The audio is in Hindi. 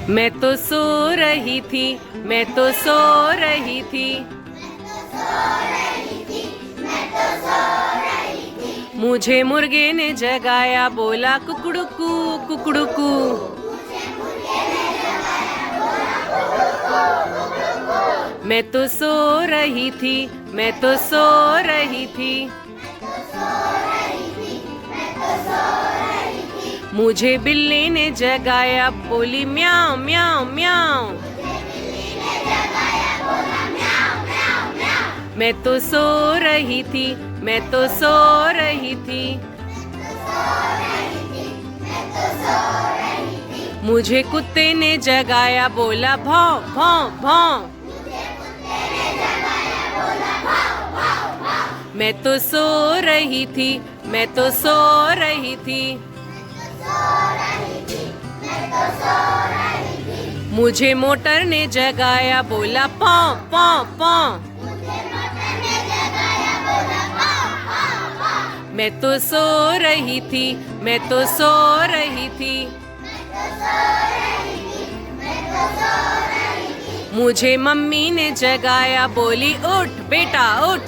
मैं तो सो रही थी, मैं तो सो रही थी। मुझे मुर्गे ने जगाया, बोला कुकड़ुकू कुकड़ुकू। मैं तो सो रही थी, मैं तो सो रही थी। मुझे बिल्ली ने जगाया, बोली म्याऊं म्याऊं म्याऊं। मैं तो सो रही थी, मैं तो सो रही थी। मुझे कुत्ते ने जगाया, बोला भौं भौं भौं। मैं तो सो रही थी, मैं तो सो रही थी। मुझे मोटर ने जगाया, बोला पौं पौं पौं। मैं तो सो रही थी, मैं तो सो रही थी। मुझे मम्मी ने जगाया, बोली उठ बेटा उठ।